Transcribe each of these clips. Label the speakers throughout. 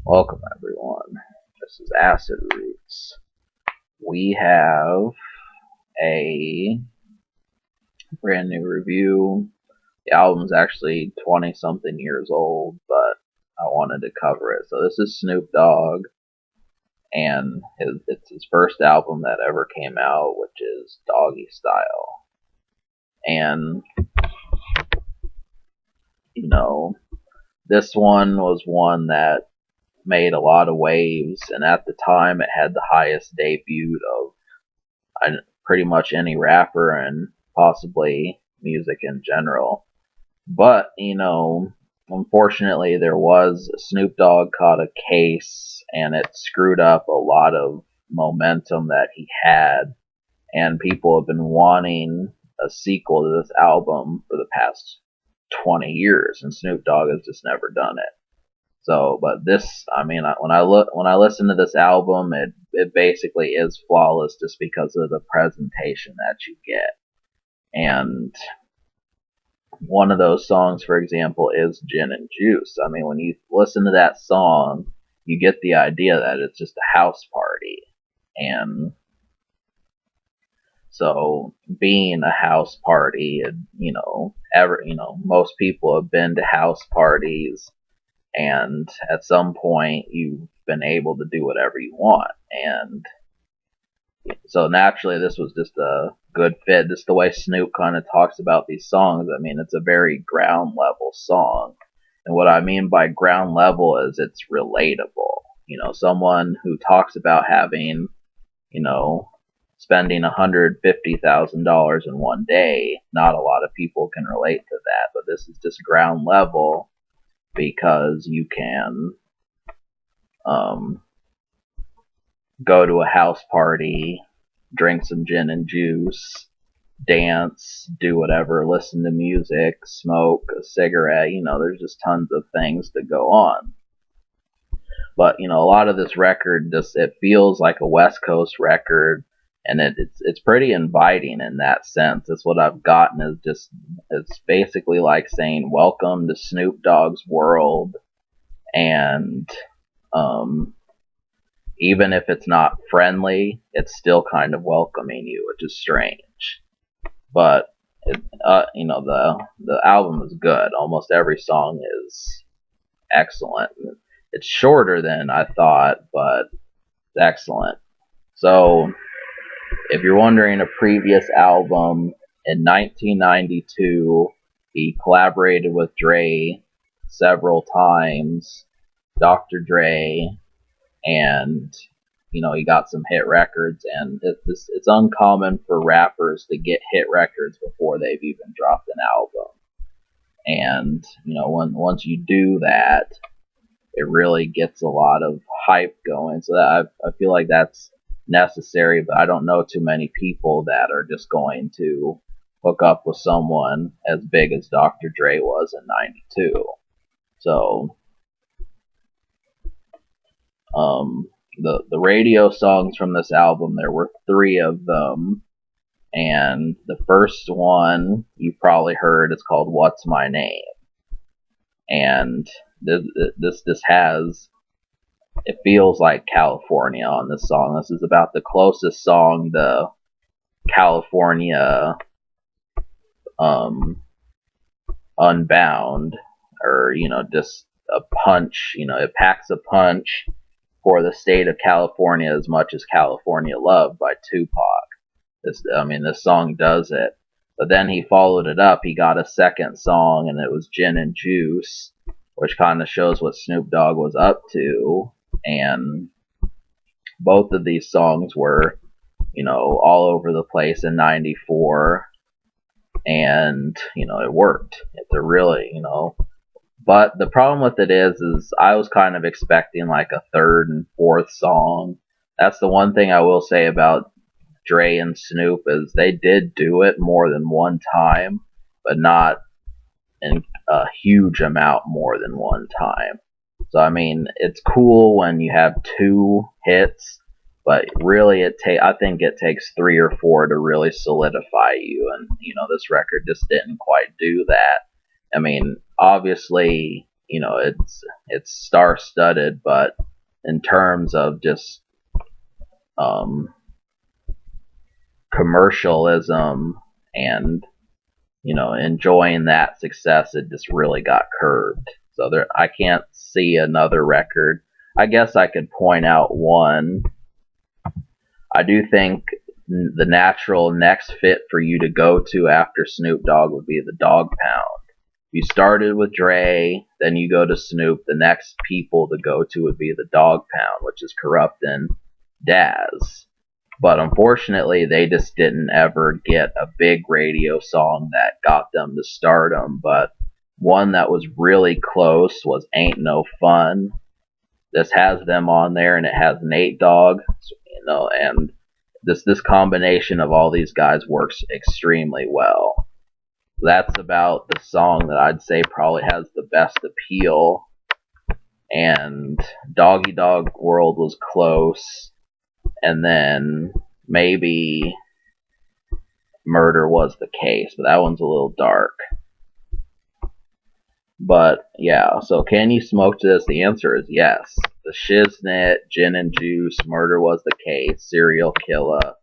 Speaker 1: Welcome everyone. This is Acid Roots. We have a brand new review. The album's actually 20 something years old, but I wanted to cover it. So this is Snoop Dogg, and it's his first album that ever came out, which is Doggystyle. And, you know, this one was one that made a lot of waves, and at the time it had the highest debut of pretty much any rapper and possibly music in general. But, unfortunately, there was Snoop Dogg caught a case and it screwed up a lot of momentum that he had. And people have been wanting a sequel to this album for the past 20 years, and Snoop Dogg has just never done it. So, but this, when I listen to this album, it basically is flawless just because of the presentation that you get. And one of those songs, for example, is Gin and Juice. I mean, when you listen to that song, you get the idea that it's just a house party. And so, being a house party, most people have been to house parties, and at some point you've been able to do whatever you want. And so naturally this was just a good fit. Just the way Snoop kind of talks about these songs, I mean, it's a very ground level song. And what I mean by ground level is it's relatable. Someone who talks about having, spending $150,000 in one day, not a lot of people can relate to that, but this is just ground level because you can go to a house party, drink some gin and juice, dance, do whatever, listen to music, smoke a cigarette. There's just tons of things to go on. But a lot of this record just it feels like a West Coast record, and it's pretty inviting in that sense. That's what I've gotten is just it's basically like saying welcome to Snoop Dogg's world, and even if it's not friendly, it's still kind of welcoming you, which is strange. But the album is good. Almost every song is excellent. It's shorter than I thought, but it's excellent. So, if you're wondering, a previous album in 1992, he collaborated with Dre several times. Dr. Dre, and he got some hit records, and it's uncommon for rappers to get hit records before they've even dropped an album. And once you do that, it really gets a lot of hype going. So that I feel like that's necessary, but I don't know too many people that are just going to hook up with someone as big as Dr. Dre was in '92. So the radio songs from this album, there were 3 of them, and the first one you probably heard is called "What's My Name," and this has it feels like California on this song. This is about the closest song to California Unbound, or just a punch. It packs a punch for the state of California as much as California Love by Tupac. This song does it. But then he followed it up. He got a second song, and it was Gin and Juice, which kind of shows what Snoop Dogg was up to. And both of these songs were, all over the place in '94. And, it worked. It's a really, but the problem with it is I was kind of expecting like a third and fourth song. That's the one thing I will say about Dre and Snoop is they did do it more than one time, but not in a huge amount more than one time. So it's cool when you have 2 hits, but really I think it takes 3 or 4 to really solidify you, and this record just didn't quite do that. Obviously, it's star-studded, but in terms of just um, commercialism and enjoying that success, it just really got curbed. So I can't see another record. I guess I could point out one. I do think the natural next fit for you to go to after Snoop Dogg would be the Dog Pound. You started with Dre, then you go to Snoop. The next people to go to would be the Dog Pound, which is Corrupt and Daz. But unfortunately, they just didn't ever get a big radio song that got them to stardom. But one that was really close was Ain't No Fun. This has them on there, and it has Nate Dogg, and this combination of all these guys works extremely well. That's about the song that I'd say probably has the best appeal. And Doggy Dog World was close, and then maybe Murder Was the Case, but that one's a little dark. But yeah, so can you smoke to this? The answer is yes. The Shiznit, Gin and Juice, Murder Was the Case, Serial Killer,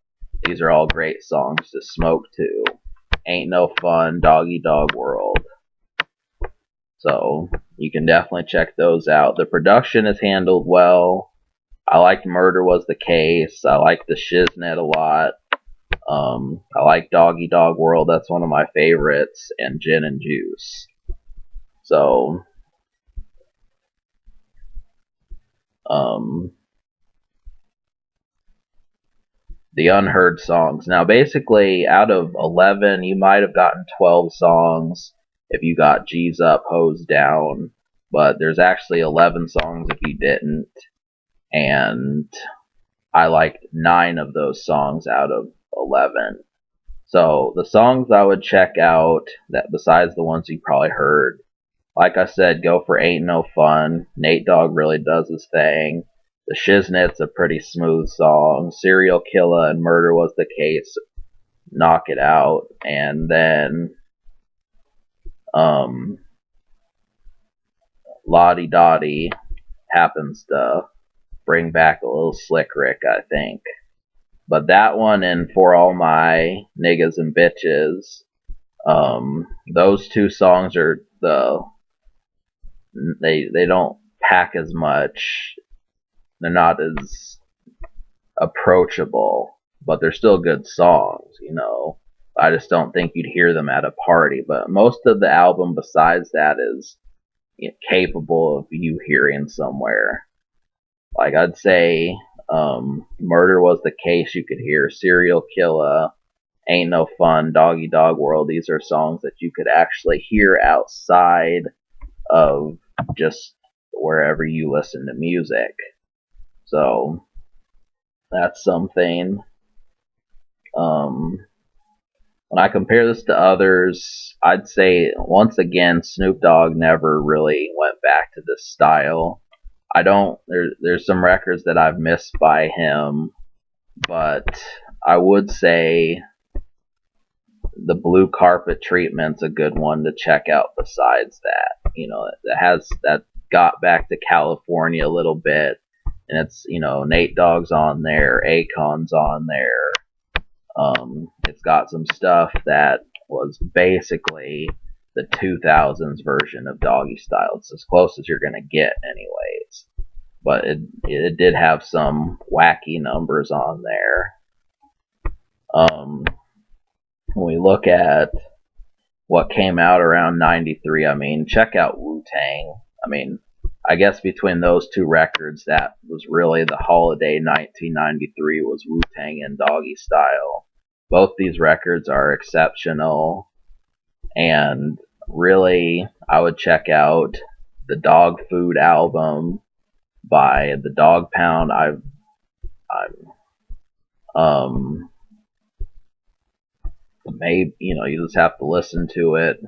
Speaker 1: these are all great songs to smoke to. Ain't No Fun, Doggy Dog World. So you can definitely check those out. The production is handled well. I liked Murder Was the Case. I like the Shiznit a lot. I like Doggy Dog World. That's one of my favorites. And Gin and Juice. So, the unheard songs. Now, basically, out of 11, you might have gotten 12 songs if you got G's Up, Hose Down. But there's actually 11 songs if you didn't. And I liked 9 of those songs out of 11. So the songs I would check out, that besides the ones you probably heard, like I said, go for Ain't No Fun. Nate Dogg really does his thing. The Shiznit's a pretty smooth song. Serial Killer and Murder Was the Case, knock it out. And then Lottie Dottie happens to bring back a little Slick Rick, I think. But that one, and For All My Niggas and Bitches, those two songs are they don't pack as much. They're not as approachable, but they're still good songs, I just don't think you'd hear them at a party. But most of the album besides that is capable of you hearing somewhere. Like I'd say Murder Was the Case you could hear. Serial Killer, Ain't No Fun, Doggy Dog World, these are songs that you could actually hear outside of just wherever you listen to music. So that's something. When I compare this to others, I'd say once again Snoop Dogg never really went back to this style. There's some records that I've missed by him, but I would say the Blue Carpet Treatment's a good one to check out besides that. That got back to California a little bit, and it's, Nate Dogg's on there, Akon's on there. It's got some stuff that was basically the 2000s version of Doggystyle. It's as close as you're going to get anyways. But it did have some wacky numbers on there. When we look at what came out around 93, check out Wu-Tang. I guess between those two records, that was really the holiday 1993 was Wu-Tang and Doggystyle. Both these records are exceptional, and really, I would check out the Dog Food album by the Dog Pound. Maybe you just have to listen to it.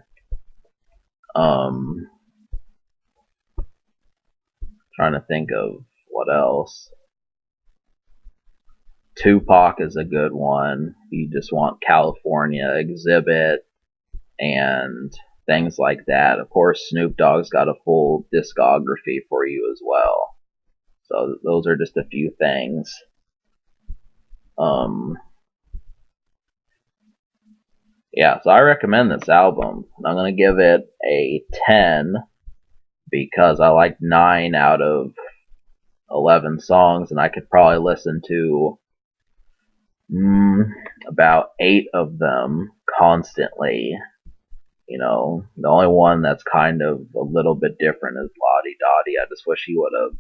Speaker 1: Trying to think of what else. Tupac is a good one. You just want California, Exhibit, and things like that. Of course, Snoop Dogg's got a full discography for you as well. So those are just a few things. Yeah, so I recommend this album. I'm gonna give it a 10 because I like 9 out of 11 songs, and I could probably listen to about 8 of them constantly. The only one that's kind of a little bit different is Lottie Dottie. I just wish he would have,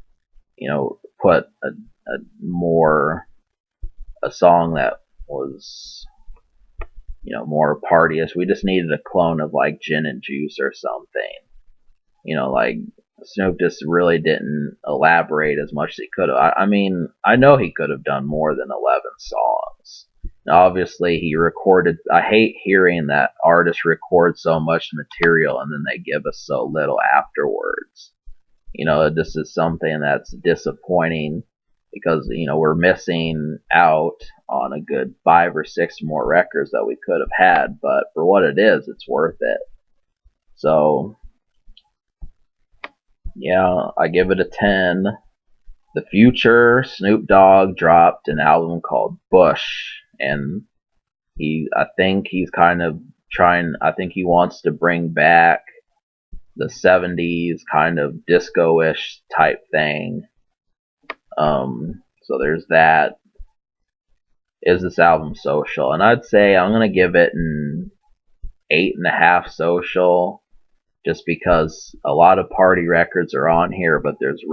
Speaker 1: put a song that was, more partyish. We just needed a clone of like Gin and Juice or something. Like Snoop just really didn't elaborate as much as he could have. I mean, I know he could have done more than 11 songs. Now, obviously, he recorded. I hate hearing that artists record so much material and then they give us so little afterwards. This is something that's disappointing because, we're missing out on a good 5 or 6 more records that we could have had. But for what it is, it's worth it. So, yeah, I give it a 10. The Future, Snoop Dogg dropped an album called Bush, and I think he's kind of trying. I think he wants to bring back the 70s kind of disco-ish type thing. So there's that. Is this album social? And I'd say I'm gonna give it an 8.5 social, just because a lot of party records are on here, but there's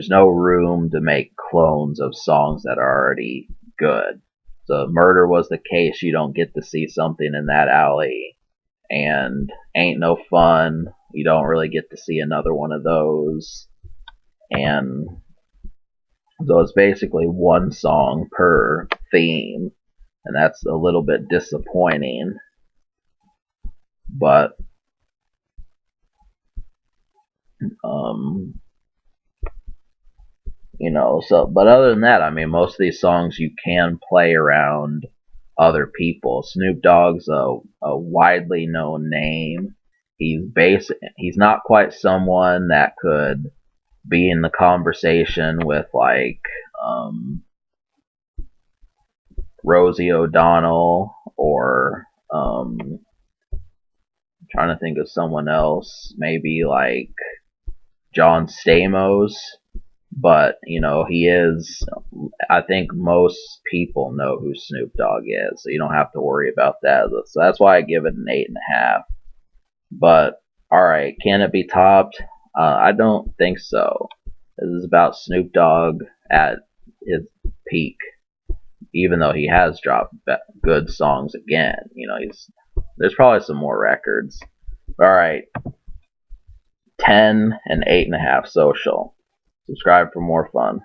Speaker 1: no room to make clones of songs that are already good. So Murder Was the Case, you don't get to see something in that alley. And Ain't No Fun, you don't really get to see another one of those. And so it's basically one song per theme, and that's a little bit disappointing. But but other than that, I mean, most of these songs you can play around other people. Snoop Dogg's a widely known name. He's not quite someone that could be in the conversation with like Rosie O'Donnell or I'm trying to think of someone else, maybe like John Stamos. But, he is, I think most people know who Snoop Dogg is, so you don't have to worry about that. So that's why I give it an 8.5. But, alright, can it be topped? I don't think so. This is about Snoop Dogg at his peak, even though he has dropped good songs again. There's probably some more records. Alright, 10 and 8.5 social. Subscribe for more fun.